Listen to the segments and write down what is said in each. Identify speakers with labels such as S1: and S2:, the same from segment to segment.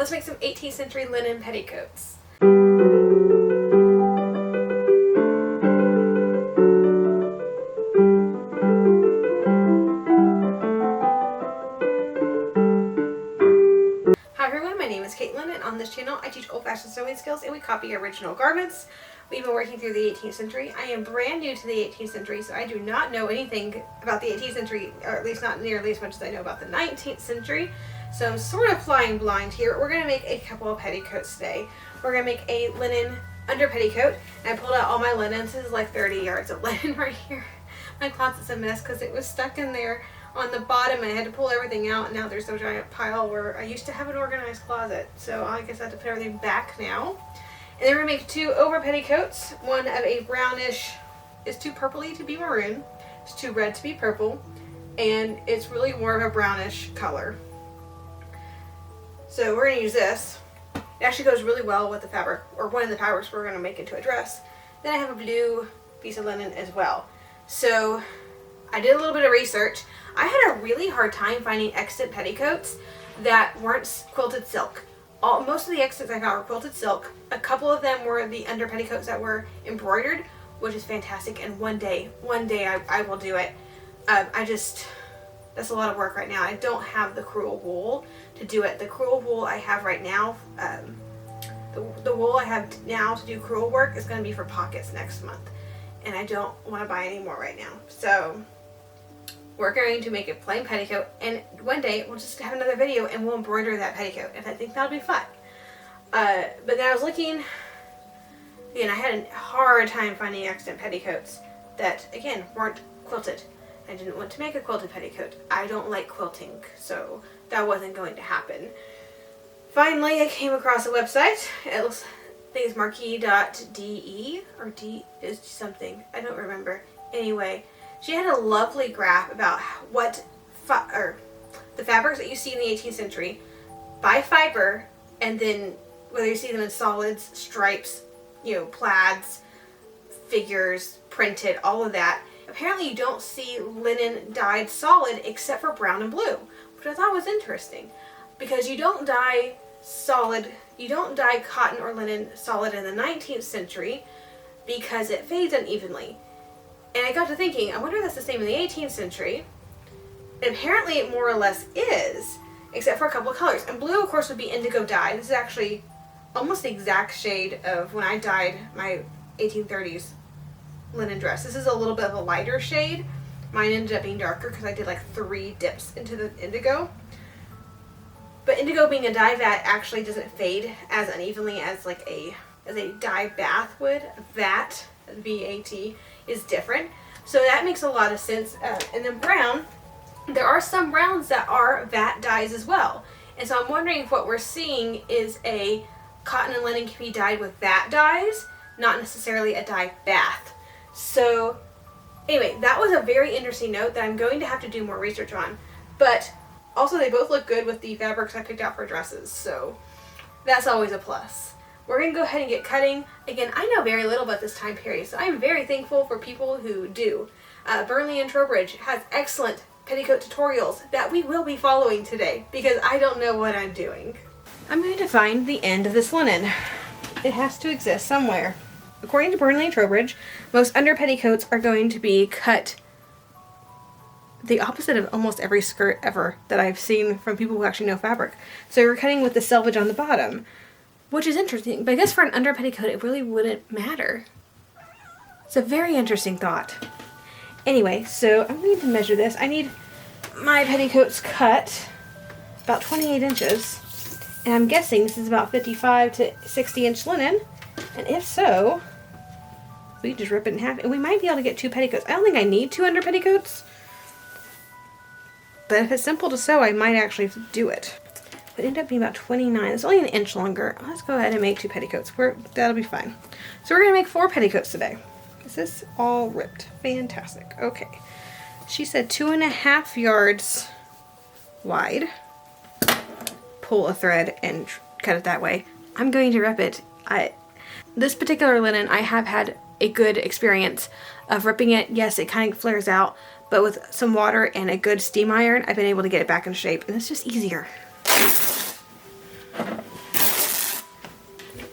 S1: Let's make some 18th century linen petticoats. Hi everyone, my name is Caitlin, and on this channel I teach old-fashioned sewing skills and we copy original garments. We've been working through the 18th century. I am brand new to the 18th century, so I do not know anything about the 18th century, or at least not nearly as much as I know about the 19th century. So I'm sort of flying blind here. We're going to make a couple of petticoats today. We're going to make a linen under petticoat, and I pulled out all my linens. This is like 30 yards of linen right here. My closet's a mess because it was stuck in there on the bottom and I had to pull everything out, and now there's a giant pile where I used to have an organized closet. So I guess I have to put everything back now. And then we're going to make two over petticoats. One of a brownish, is too purpley to be maroon, it's too red to be purple, and it's really more of a brownish color. So we're going to use this. It actually goes really well with the fabric, or one of the fabrics we're going to make into a dress. Then I have a blue piece of linen as well. So I did a little bit of research. I had a really hard time finding extant petticoats that weren't quilted silk. Most of the extents I found were quilted silk. A couple of them were the under petticoats that were embroidered, which is fantastic, and one day I will do it. That's a lot of work right now. I don't have the crewel wool to do it. The crewel wool I have right now, the wool I have now to do crewel work is going to be for pockets next month, and I don't want to buy any more right now. So we're going to make a plain petticoat, and one day we'll just have another video and we'll embroider that petticoat, and I think that'll be fun. But then I was looking, and I had a hard time finding extant petticoats that, again, weren't quilted. I didn't want to make a quilted petticoat. I don't like quilting, so that wasn't going to happen. Finally, I came across a website. It looks, I think it's marquee.de, or D is something. I don't remember. Anyway, she had a lovely graph about what the fabrics that you see in the 18th century by fiber, and then whether you see them in solids, stripes, plaids, figures, printed, all of that. Apparently you don't see linen dyed solid except for brown and blue, which I thought was interesting, because you don't dye cotton or linen solid in the 19th century because it fades unevenly. And I got to thinking, I wonder if that's the same in the 18th century. And apparently it more or less is, except for a couple of colors. And blue, of course, would be indigo dye. This is actually almost the exact shade of when I dyed my 1830s linen dress. This is a little bit of a lighter shade. Mine ended up being darker because I did like 3 dips into the indigo. But indigo, being a dye vat, actually doesn't fade as unevenly as a dye bath would. Vat, V-A-T, is different. So that makes a lot of sense. And then brown, there are some browns that are vat dyes as well. And so I'm wondering if what we're seeing is a cotton and linen can be dyed with vat dyes, not necessarily a dye bath. So anyway, that was a very interesting note that I'm going to have to do more research on. But also they both look good with the fabrics I picked out for dresses, so that's always a plus. We're going to go ahead and get cutting. Again, I know very little about this time period, so I'm very thankful for people who do. Burnley and Trowbridge has excellent petticoat tutorials that we will be following today, because I don't know what I'm doing. I'm going to find the end of this linen. It has to exist somewhere. According to Burnley and Trowbridge, most under petticoats are going to be cut the opposite of almost every skirt ever that I've seen from people who actually know fabric. So you're cutting with the selvage on the bottom, which is interesting, but I guess for an under petticoat it really wouldn't matter. It's a very interesting thought. Anyway, so I'm going to measure this. I need my petticoats cut about 28 inches, and I'm guessing this is about 55 to 60 inch linen, and if so, we just rip it in half, and we might be able to get 2 petticoats. I don't think I need 2 under petticoats, but if it's simple to sew, I might actually do it. It ended up being about 29. It's only an inch longer. Let's go ahead and make 2 petticoats. That'll be fine. So we're going to make 4 petticoats today. Is this all ripped? Fantastic. Okay. She said 2.5 yards wide. Pull a thread and cut it that way. I'm going to rip it. This particular linen, I have had a good experience of ripping it. Yes, it kind of flares out, but with some water and a good steam iron, I've been able to get it back in shape, and it's just easier.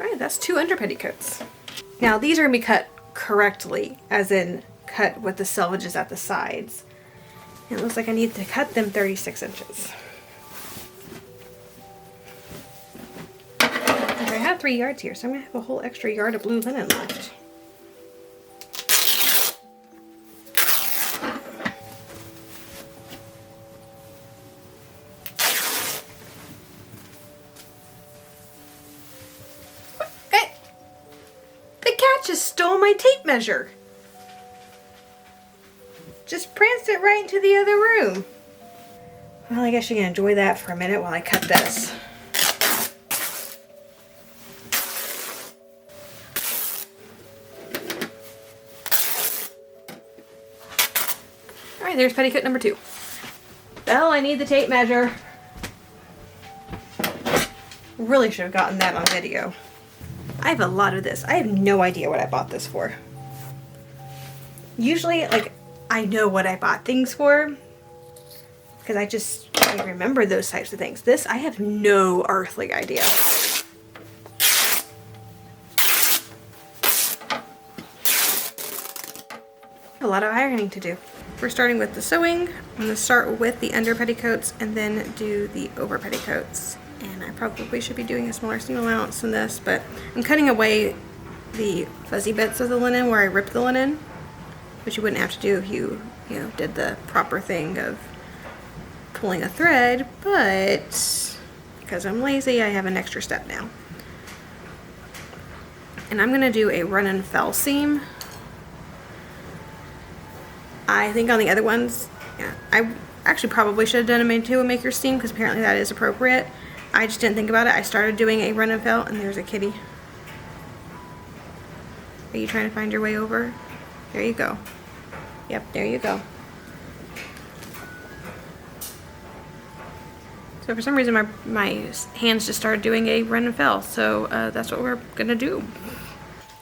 S1: All right, that's 2 under petticoats. Now these are gonna be cut correctly, as in cut with the selvages at the sides. And it looks like I need to cut them 36 inches. And I have 3 yards here, so I'm gonna have a whole extra yard of blue linen left. Just stole my tape measure. Just pranced it right into the other room. Well, I guess you can enjoy that for a minute while I cut this. Alright, there's petticoat number 2. Well, I need the tape measure. Really should have gotten that on video. I have a lot of this. I have no idea what I bought this for. Usually, like, I know what I bought things for because I remember those types of things. This, I have no earthly idea. A lot of ironing to do. We're starting with the sewing. I'm going to start with the under petticoats and then do the over petticoats. And I probably should be doing a smaller seam allowance than this, but I'm cutting away the fuzzy bits of the linen where I ripped the linen, which you wouldn't have to do if you did the proper thing of pulling a thread, but because I'm lazy, I have an extra step now. And I'm gonna do a run and fell seam. I think on the other ones, yeah, I actually probably should have done a maker seam because apparently that is appropriate. I just didn't think about it. I started doing a run and fell, and there's a kitty. Are you trying to find your way over? There you go. Yep, there you go. So for some reason my hands just started doing a run and fell, so that's what we're gonna do.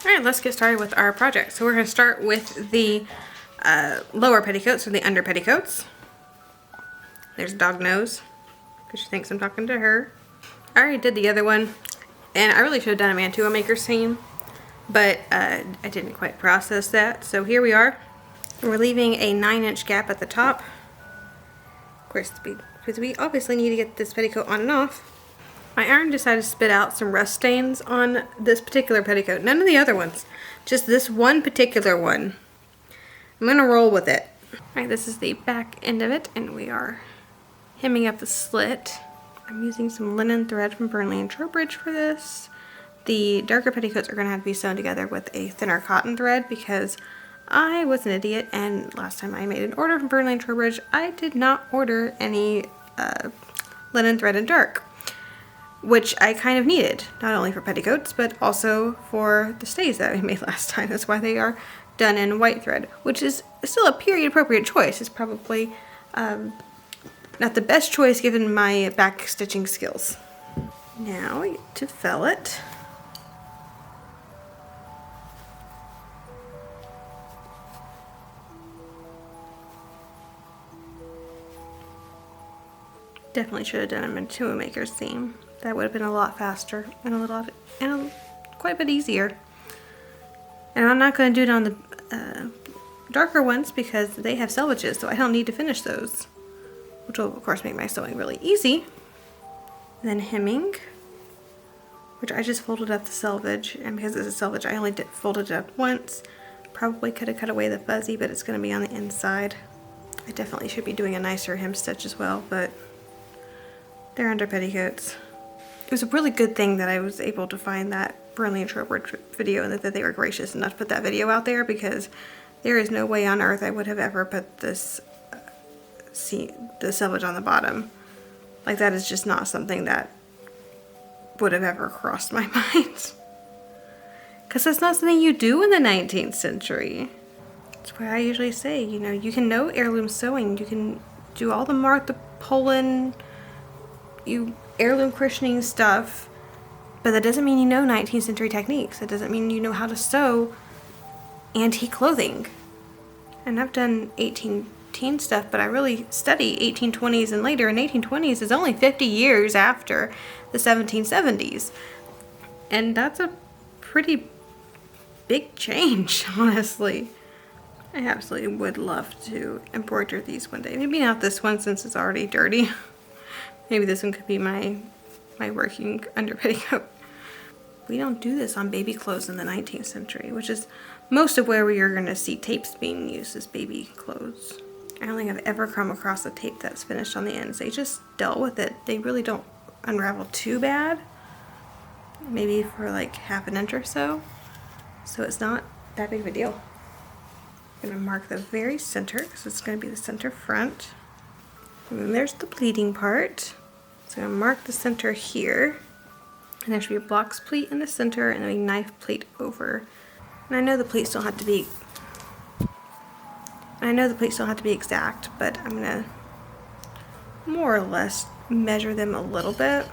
S1: Alright, let's get started with our project. So we're gonna start with the lower petticoats, or the under petticoats. There's dog nose, because she thinks I'm talking to her. I already did the other one, and I really should have done a mantua maker seam, but I didn't quite process that. So here we are. We're leaving a 9-inch gap at the top. Of course, because we obviously need to get this petticoat on and off. My iron decided to spit out some rust stains on this particular petticoat. None of the other ones. Just this one particular one. I'm going to roll with it. Alright, this is the back end of it, and we are hemming up the slit. I'm using some linen thread from Burnley and Trowbridge for this. The darker petticoats are going to have to be sewn together with a thinner cotton thread because I was an idiot, and last time I made an order from Burnley and Trowbridge, I did not order any linen thread in dark, which I kind of needed, not only for petticoats, but also for the stays that I made last time. That's why they are done in white thread, which is still a period appropriate choice. It's probably not the best choice given my back stitching skills. Now to fell it. Definitely should have done a mantua maker seam. That would have been a lot faster and quite a bit easier. And I'm not going to do it on the darker ones because they have selvages, so I don't need to finish those, which will of course make my sewing really easy. And then hemming, which I just folded up the selvage, and because it's a selvage I only folded it up once. Probably could have cut away the fuzzy, but it's going to be on the inside. I definitely should be doing a nicer hem stitch as well, but they're under petticoats. It was a really good thing that I was able to find that Burnley and Trowbridge video, and that they were gracious enough to put that video out there, because there is no way on earth I would have ever put this the selvage on the bottom. Like, that is just not something that would have ever crossed my mind. Because that's not something you do in the 19th century. That's why I usually say, you know, you can know heirloom sewing, you can do all the Martha Poland, heirloom christening stuff, but that doesn't mean you know 19th century techniques. It doesn't mean you know how to sew antique clothing. And I've done 18teen stuff, but I really study 1820s and later, and 1820s is only 50 years after the 1770s. And that's a pretty big change, honestly. I absolutely would love to embroider these one day. Maybe not this one since it's already dirty. Maybe this one could be my working under petticoat. We don't do this on baby clothes in the 19th century, which is most of where you're going to see tapes being used as baby clothes. I don't think I've ever come across a tape that's finished on the ends. They just dealt with it. They really don't unravel too bad. Maybe for like half an inch or so. So it's not that big of a deal. I'm going to mark the very center because it's going to be the center front. And then there's the pleating part. So I'm going to mark the center here. And there should be a box pleat in the center and then a knife pleat over. And I know the pleats don't have to be exact, but I'm gonna more or less measure them a little bit.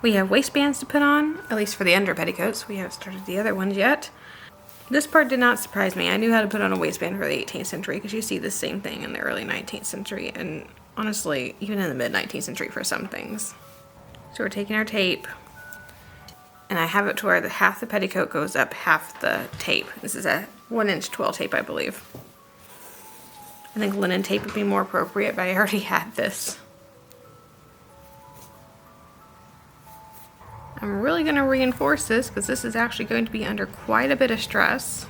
S1: We have waistbands to put on, at least for the under petticoats. We haven't started the other ones yet. This part did not surprise me. I knew how to put on a waistband for the 18th century because you see the same thing in the early 19th century and honestly, even in the mid 19th century for some things. So we're taking our tape and I have it to where half the petticoat goes up half the tape. This is a 1-inch twill tape, I believe. I think linen tape would be more appropriate, but I already had this. I'm really going to reinforce this because this is actually going to be under quite a bit of stress.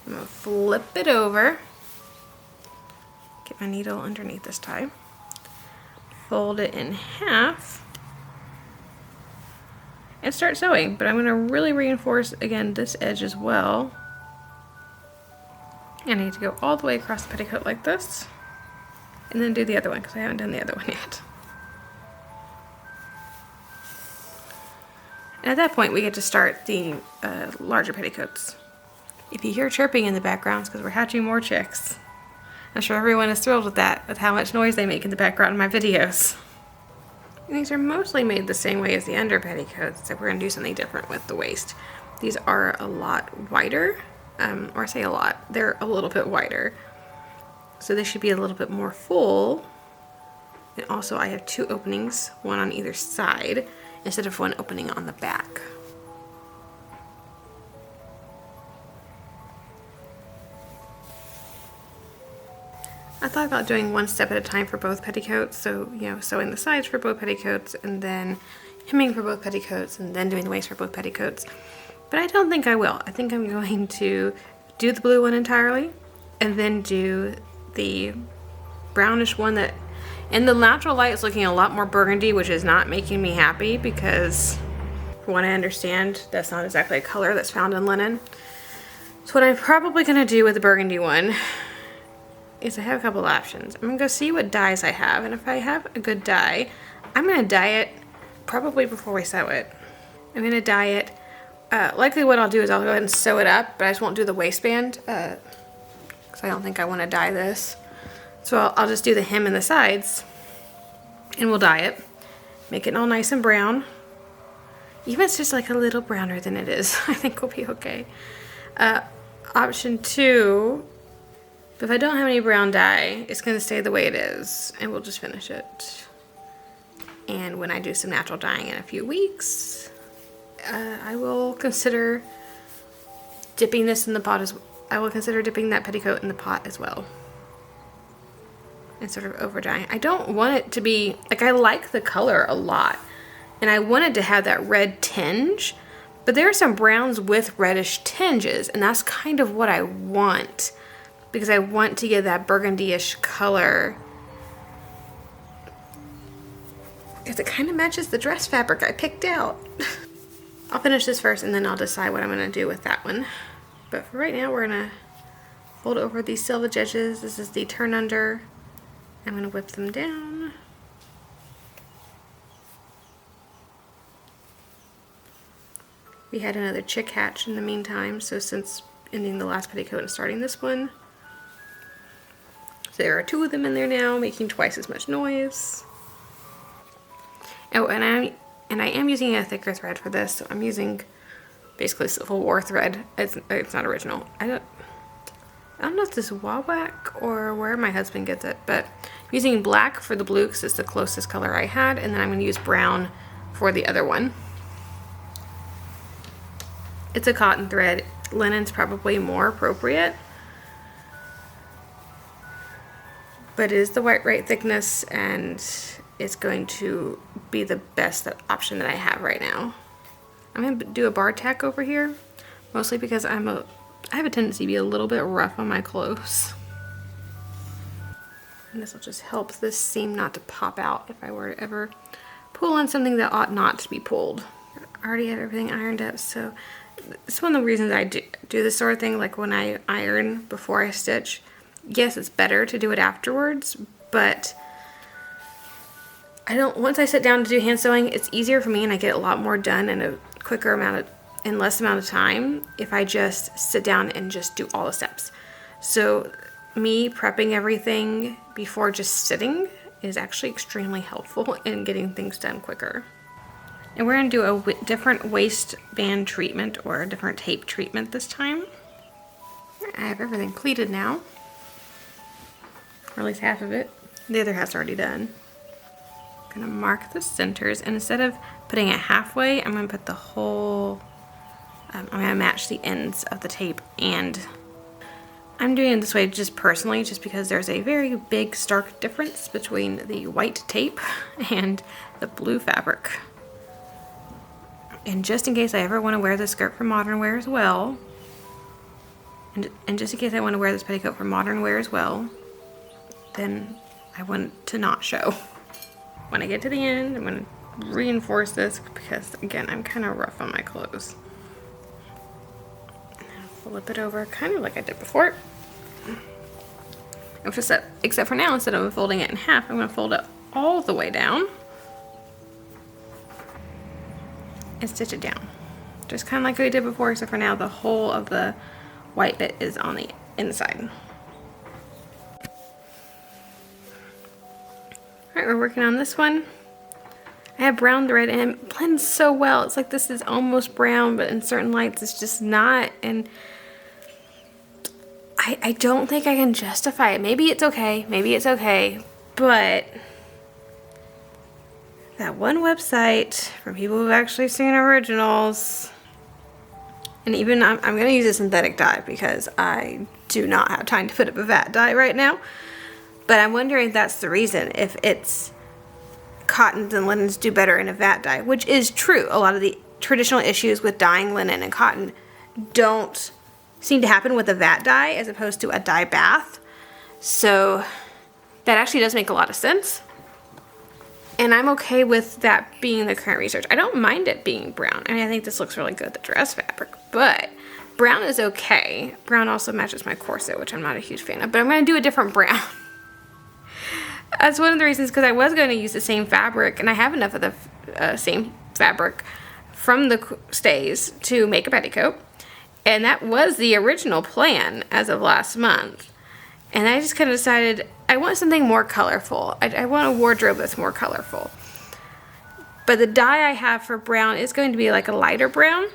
S1: I'm going to flip it over. Get my needle underneath this time. Fold it in half. And start sewing, but I'm going to really reinforce again this edge as well. And I need to go all the way across the petticoat like this and then do the other one because I haven't done the other one yet. And at that point we get to start the larger petticoats. If you hear chirping in the background, it's because we're hatching more chicks. I'm sure everyone is thrilled with that, with how much noise they make in the background of my videos. And these are mostly made the same way as the under petticoats, except we're going to do something different with the waist. These are a lot wider, or I say a lot, they're a little bit wider. So they should be a little bit more full. And also I have 2 openings, one on either side, instead of one opening on the back. I thought about doing one step at a time for both petticoats, so sewing the sides for both petticoats and then hemming for both petticoats and then doing the waist for both petticoats. But I don't think I will. I think I'm going to do the blue one entirely and then do the brownish one that in the natural light is looking a lot more burgundy, which is not making me happy because from what I understand, that's not exactly a color that's found in linen. So what I'm probably going to do with the burgundy one is I have a couple of options. I'm going to go see what dyes I have, and if I have a good dye, I'm going to dye it probably before we sew it. I'm going to dye it. Likely what I'll do is I'll go ahead and sew it up, but I just won't do the waistband because I don't think I want to dye this. So I'll just do the hem and the sides, and we'll dye it. Make it all nice and brown. Even if it's just like a little browner than it is, I think we'll be okay. Option 2, if I don't have any brown dye, it's going to stay the way it is, and we'll just finish it. And when I do some natural dyeing in a few weeks, I will consider dipping this in the pot I will consider dipping that petticoat in the pot as well. And sort of over dyeing. I don't want it to be, like, I like the color a lot. And I wanted to have that red tinge, but there are some browns with reddish tinges, and that's kind of what I want. Because I want to get that burgundy-ish color. Because it kind of matches the dress fabric I picked out. I'll finish this first and then I'll decide what I'm going to do with that one. But for right now, we're going to fold over these selvage edges. This is the turn under. I'm going to whip them down. We had another chick hatch in the meantime, so since ending the last petticoat and starting this one, there are 2 of them in there now, making twice as much noise. Oh, and I am using a thicker thread for this, so I'm using basically Civil War thread. It's not original. I don't know if this is Wawak or where my husband gets it, but I'm using black for the blue because it's the closest color I had, and then I'm going to use brown for the other one. it's a cotton thread. Linen's probably more appropriate. But it is the white right thickness, and it's going to be the best option that I have right now. I'm going to do a bar tack over here, mostly because I have a tendency to be a little bit rough on my clothes. And this will just help this seam not to pop out if I were to ever pull on something that ought not to be pulled. I already have everything ironed up, so it's one of the reasons I do this sort of thing, like when I iron before I stitch. Yes, it's better to do it afterwards, but once I sit down to do hand sewing, it's easier for me and I get a lot more done in a quicker amount in less amount of time if I just sit down and just do all the steps. So me prepping everything before just sitting is actually extremely helpful in getting things done quicker. And we're going to do a different waistband treatment, or a different tape treatment this time. I have everything pleated now, or at least half of it. The other half's already done. I'm going to mark the centers, and instead of putting it halfway, I'm going to put the whole, I'm going to match the ends of the tape, and I'm doing it this way just personally, just because there's a very big stark difference between the white tape and the blue fabric. And just in case I ever want to wear this skirt for modern wear as well, and just in case I want to wear this petticoat for modern wear as well, then I want to not show. When I get to the end, I'm going to reinforce this because, again, I'm kind of rough on my clothes. Flip it over kind of like I did before. Except for now, instead of folding it in half, I'm going to fold it all the way down and stitch it down. Just kind of like we did before, except for now the whole of the white bit is on the inside. Alright, we're working on this one. I have brown thread and it blends so well. It's like this is almost brown, but in certain lights it's just not. And I don't think I can justify it. Maybe it's okay, but that one website from people who've actually seen originals, and even I'm going to use a synthetic dye because I do not have time to put up a vat dye right now. But I'm wondering if that's the reason, if it's cottons and linens do better in a vat dye, which is true. A lot of the traditional issues with dyeing linen and cotton don't seem to happen with a vat dye as opposed to a dye bath. So that actually does make a lot of sense. And I'm okay with that being the current research. I don't mind it being brown. I mean, I think this looks really good, the dress fabric, but brown is okay. Brown also matches my corset, which I'm not a huge fan of, but I'm going to do a different brown. That's one of the reasons, because I was going to use the same fabric, and I have enough of the same fabric from the stays to make a petticoat. And that was the original plan as of last month. And I just kind of decided I want something more colorful. I want a wardrobe that's more colorful. But the dye I have for brown is going to be like a lighter brown.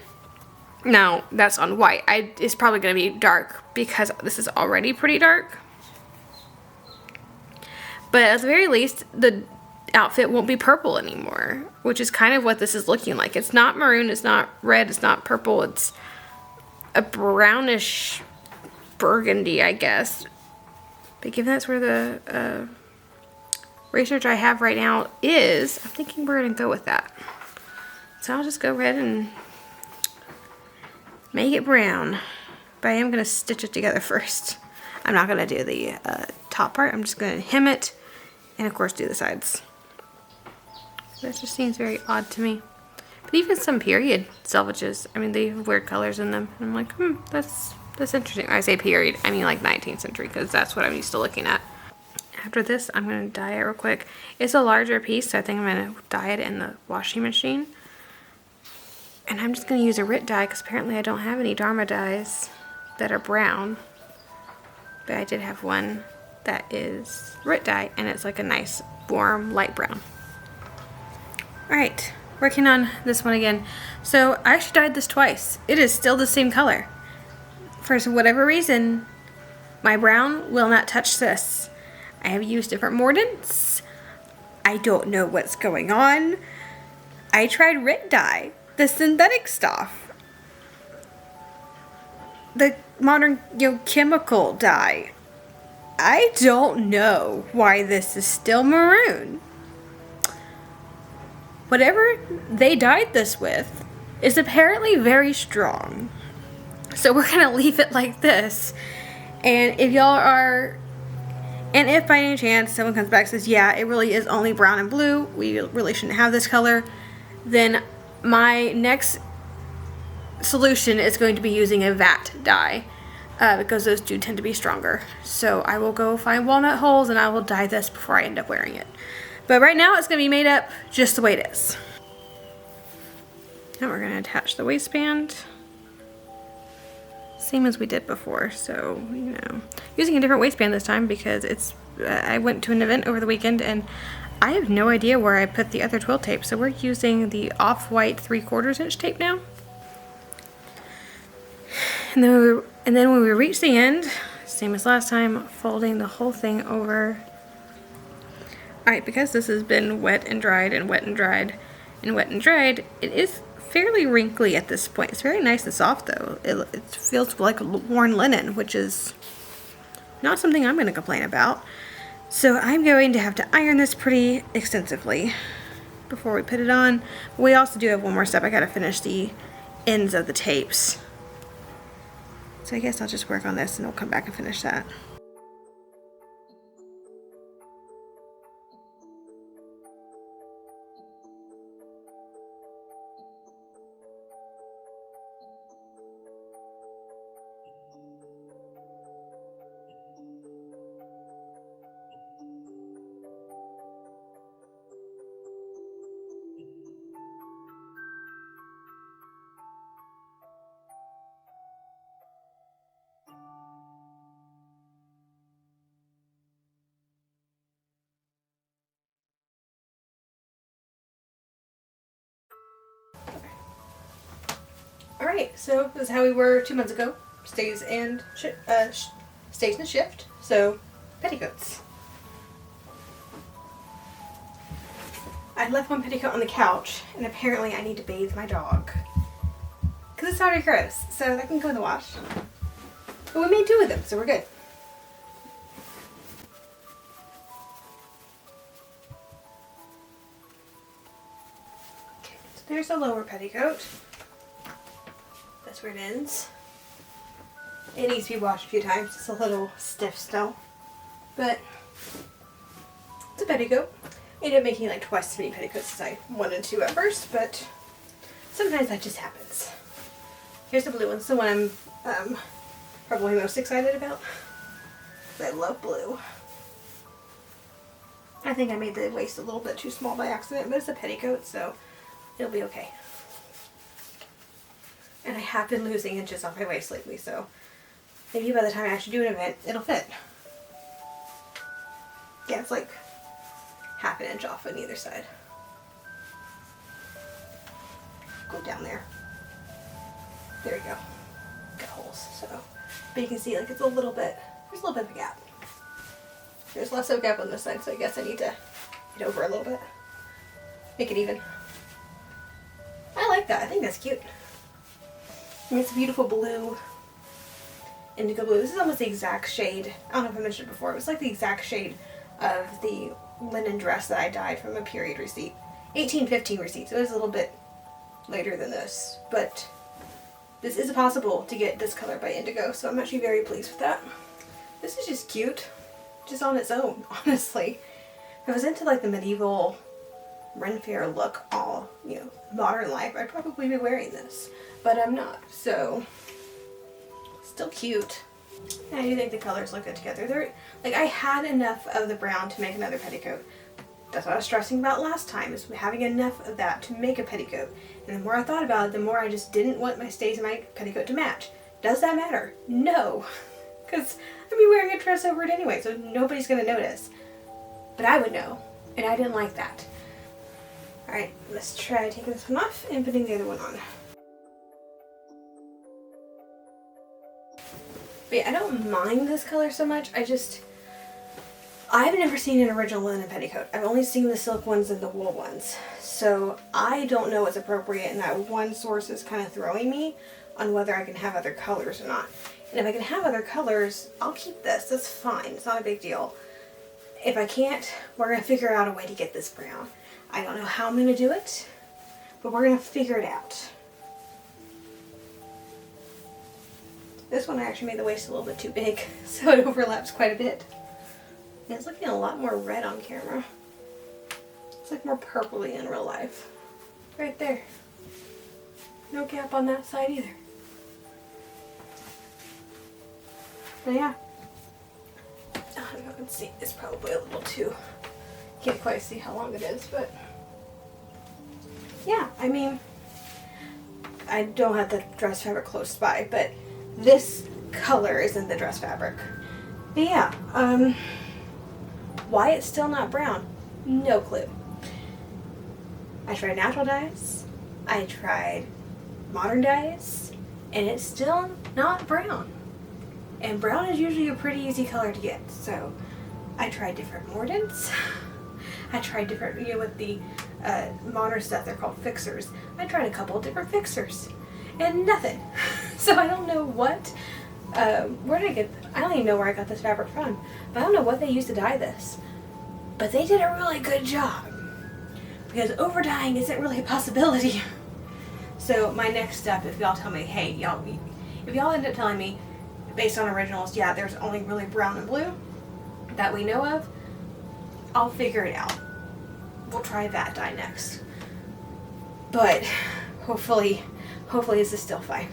S1: Now, that's on white. It's probably going to be dark because this is already pretty dark. But at the very least, the outfit won't be purple anymore, which is kind of what this is looking like. It's not maroon, it's not red, it's not purple, it's a brownish burgundy, I guess. But given that's where the research I have right now is, I'm thinking we're going to go with that. So I'll just go ahead and make it brown. But I am going to stitch it together first. I'm not going to do the top part. I'm just going to hem it and, of course, do the sides. That just seems very odd to me. But even some period selvages, I mean, they have weird colors in them. I'm like, that's interesting. I say period, I mean like 19th century, because that's what I'm used to looking at. After this, I'm going to dye it real quick. It's a larger piece, so I think I'm going to dye it in the washing machine. And I'm just going to use a Rit dye, because apparently I don't have any Dharma dyes that are brown. But I did have one that is Rit dye, and it's like a nice, warm, light brown. Alright, working on this one again. So I actually dyed this twice. It is still the same color. For whatever reason, my brown will not touch this. I have used different mordants. I don't know what's going on. I tried Rit dye, the synthetic stuff, the modern, chemical dye. I don't know why this is still maroon. Whatever they dyed this with is apparently very strong. So we're gonna leave it like this. And if y'all are, and if by any chance someone comes back and says, yeah, it really is only brown and blue, we really shouldn't have this color, then my next solution is going to be using a vat dye. Because those do tend to be stronger. So I will go find walnut holes and I will dye this before I end up wearing it. But right now it's going to be made up just the way it is. Now we're going to attach the waistband. Same as we did before. So, using a different waistband this time because I went to an event over the weekend and I have no idea where I put the other twill tape. So we're using the off-white 3/4 inch tape now. And then when we reach the end, same as last time, folding the whole thing over. Alright, because this has been wet and dried and wet and dried and wet and dried, it is fairly wrinkly at this point. It's very nice and soft though. It feels like worn linen, which is not something I'm going to complain about. So I'm going to have to iron this pretty extensively before we put it on. We also do have one more step. I got to finish the ends of the tapes. So I guess I'll just work on this and we'll come back and finish that. Alright, so this is how we were 2 months ago. Stays and shift. So, petticoats. I left one petticoat on the couch, and apparently I need to bathe my dog. Because it's already gross, so that can go in the wash. But we made 2 of them, so we're good. Okay, so there's the lower petticoat. That's where it ends. It needs to be washed a few times. It's a little stiff still. But it's a petticoat. I ended up making like twice as many petticoats as I wanted to at first, but sometimes that just happens. Here's the blue one. It's the one I'm probably most excited about. I love blue. I think I made the waist a little bit too small by accident, but it's a petticoat, so it'll be okay. And I have been losing inches off my waist lately, so maybe by the time I actually do an event, it'll fit. Yeah, it's like half an inch off on either side. Go down there. There we go. Got holes, so. But you can see, like, it's a little bit, there's a little bit of a gap. There's less of a gap on this side, so I guess I need to get over a little bit. Make it even. I like that. I think that's cute. I mean, it's a beautiful blue, indigo blue. This is almost the exact shade. I don't know if I mentioned it before. It was like the exact shade of the linen dress that I dyed from a period receipt. 1815 receipt, so it was a little bit later than this. But this is possible to get this color by indigo, so I'm actually very pleased with that. This is just cute, just on its own, honestly. If I was into like the medieval Ren Fair look all, modern life, I'd probably be wearing this. But I'm not, so still cute. And I do think the colors look good together. They're like, I had enough of the brown to make another petticoat. That's what I was stressing about last time, is having enough of that to make a petticoat. And the more I thought about it, the more I just didn't want my stays and my petticoat to match. Does that matter? No. Because I'd be wearing a dress over it anyway, so nobody's going to notice. But I would know, and I didn't like that. Alright, let's try taking this one off and putting the other one on. But yeah, I don't mind this color so much. I've never seen an original linen petticoat. I've only seen the silk ones and the wool ones. So I don't know what's appropriate, and that one source is kind of throwing me on whether I can have other colors or not. And if I can have other colors, I'll keep this. That's fine. It's not a big deal. If I can't, we're going to figure out a way to get this brown. I don't know how I'm going to do it, but we're going to figure it out. This one I actually made the waist a little bit too big, so it overlaps quite a bit. And it's looking a lot more red on camera. It's like more purpley in real life. Right there. No gap on that side either. But yeah. I don't know if you can see. It's probably a little too... Can't quite see how long it is, but... Yeah, I mean... I don't have the dress fabric close by, but this color isn't the dress fabric. But yeah, why it's still not brown? No clue. I tried natural dyes, I tried modern dyes, and it's still not brown. And brown is usually a pretty easy color to get, so I tried different mordants. I tried different, with the modern stuff, they're called fixers. I tried a couple of different fixers, and nothing. So I don't know what, where did I get, I don't even know where I got this fabric from, but I don't know what they used to dye this. But they did a really good job, because over dyeing isn't really a possibility. So my next step, if y'all tell me, hey, if y'all end up telling me, based on originals, yeah, there's only really brown and blue that we know of, I'll figure it out. We'll try that dye next. But hopefully this is still fine.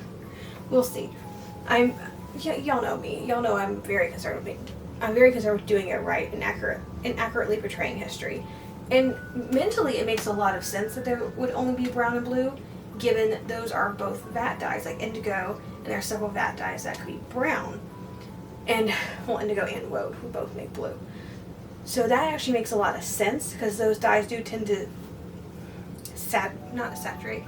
S1: We'll see. Y'all know me. Y'all know I'm very concerned with doing it right and accurately portraying history. And mentally, it makes a lot of sense that there would only be brown and blue, given those are both vat dyes, like indigo, and there are several vat dyes that could be brown. And, well, indigo and woad, who both make blue. So that actually makes a lot of sense, because those dyes do tend to not saturate.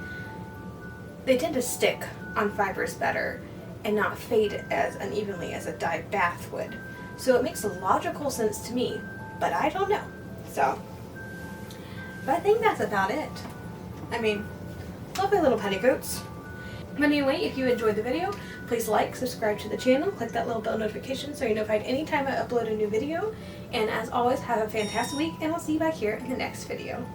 S1: They tend to stick on fibers better and not fade as unevenly as a dyed bath would. So it makes a logical sense to me, but I don't know. So, but I think that's about it. I mean, lovely little petticoats. But anyway, if you enjoyed the video, please like, subscribe to the channel, click that little bell notification so you're notified anytime I upload a new video. And as always, have a fantastic week, and I'll see you back here in the next video.